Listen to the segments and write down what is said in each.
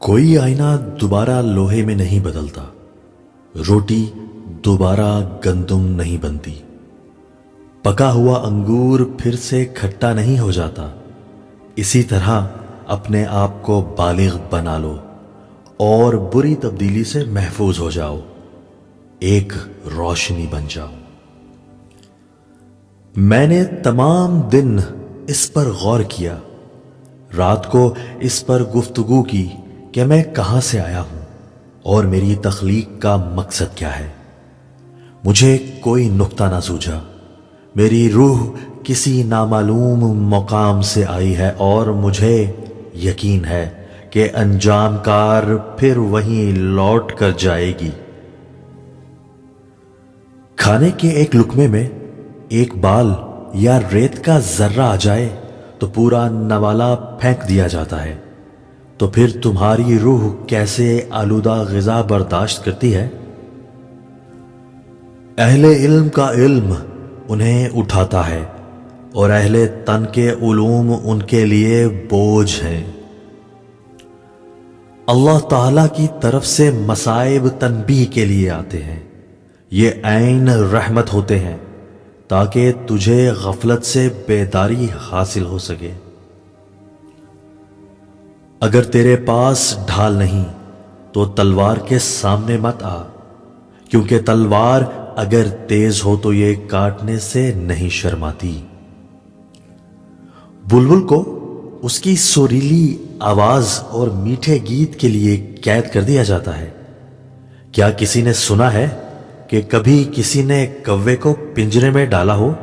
کوئی آئینہ دوبارہ لوہے میں نہیں بدلتا، روٹی دوبارہ گندم نہیں بنتی، پکا ہوا انگور پھر سے کھٹا نہیں ہو جاتا۔ اسی طرح اپنے آپ کو بالغ بنا لو اور بری تبدیلی سے محفوظ ہو جاؤ، ایک روشنی بن جاؤ۔ میں نے تمام دن اس پر غور کیا، رات کو اس پر گفتگو کی کہ میں کہاں سے آیا ہوں اور میری تخلیق کا مقصد کیا ہے۔ مجھے کوئی نقطہ نہ سوجھا، میری روح کسی نامعلوم مقام سے آئی ہے اور مجھے یقین ہے کہ انجام کار پھر وہیں لوٹ کر جائے گی۔ کھانے کے ایک لقمے میں ایک بال یا ریت کا ذرہ آ جائے تو پورا نوالا پھینک دیا جاتا ہے، تو پھر تمہاری روح کیسے آلودہ غذا برداشت کرتی ہے؟ اہل علم کا علم انہیں اٹھاتا ہے اور اہل تن کے علوم ان کے لیے بوجھ ہیں۔ اللہ تعالی کی طرف سے مصائب تنبیہ کے لیے آتے ہیں، یہ عین رحمت ہوتے ہیں تاکہ تجھے غفلت سے بیداری حاصل ہو سکے۔ اگر تیرے پاس ڈھال نہیں تو تلوار کے سامنے مت آ، کیونکہ تلوار اگر تیز ہو تو یہ کاٹنے سے نہیں شرماتی۔ بلبل کو اس کی سریلی آواز اور میٹھے گیت کے لیے قید کر دیا جاتا ہے۔ کیا کسی نے سنا ہے کہ کبھی کسی نے کوے کو پنجرے میں ڈالا ہو؟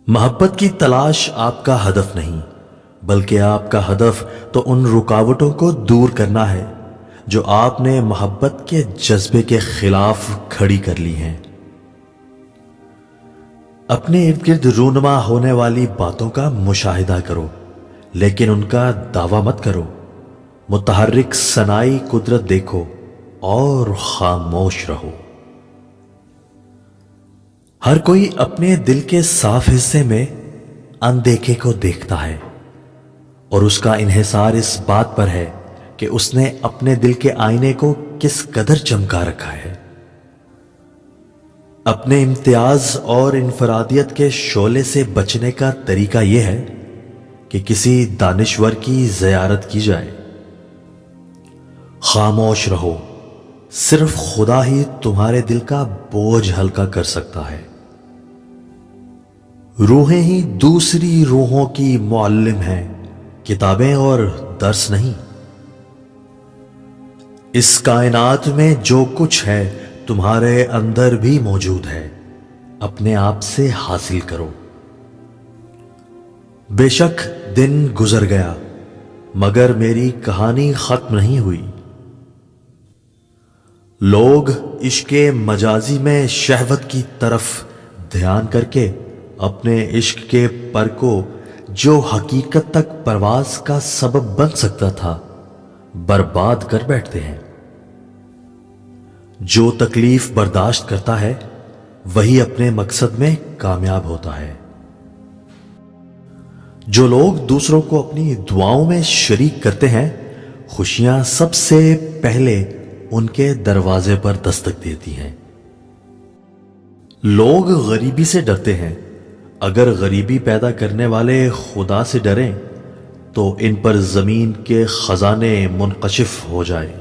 محبت کی تلاش آپ کا ہدف نہیں، بلکہ آپ کا ہدف تو ان رکاوٹوں کو دور کرنا ہے جو آپ نے محبت کے جذبے کے خلاف کھڑی کر لی ہیں۔ اپنے ارد گرد رونما ہونے والی باتوں کا مشاہدہ کرو، لیکن ان کا دعویٰ مت کرو۔ متحرک صناعی قدرت دیکھو اور خاموش رہو۔ ہر کوئی اپنے دل کے صاف حصے میں اندیکھے کو دیکھتا ہے، اور اس کا انحصار اس بات پر ہے کہ اس نے اپنے دل کے آئینے کو کس قدر چمکا رکھا ہے۔ اپنے امتیاز اور انفرادیت کے شعلے سے بچنے کا طریقہ یہ ہے کہ کسی دانشور کی زیارت کی جائے۔ خاموش رہو، صرف خدا ہی تمہارے دل کا بوجھ ہلکا کر سکتا ہے۔ روحیں ہی دوسری روحوں کی معلم ہیں، کتابیں اور درس نہیں۔ اس کائنات میں جو کچھ ہے تمہارے اندر بھی موجود ہے، اپنے آپ سے حاصل کرو۔ بے شک دن گزر گیا مگر میری کہانی ختم نہیں ہوئی۔ لوگ عشق مجازی میں شہوت کی طرف دھیان کر کے اپنے عشق کے پر کو جو حقیقت تک پرواز کا سبب بن سکتا تھا برباد کر بیٹھتے ہیں۔ جو تکلیف برداشت کرتا ہے وہی اپنے مقصد میں کامیاب ہوتا ہے۔ جو لوگ دوسروں کو اپنی دعاؤں میں شریک کرتے ہیں، خوشیاں سب سے پہلے ان کے دروازے پر دستک دیتی ہیں۔ لوگ غریبی سے ڈرتے ہیں، اگر غریبی پیدا کرنے والے خدا سے ڈریں تو ان پر زمین کے خزانے منکشف ہو جائیں۔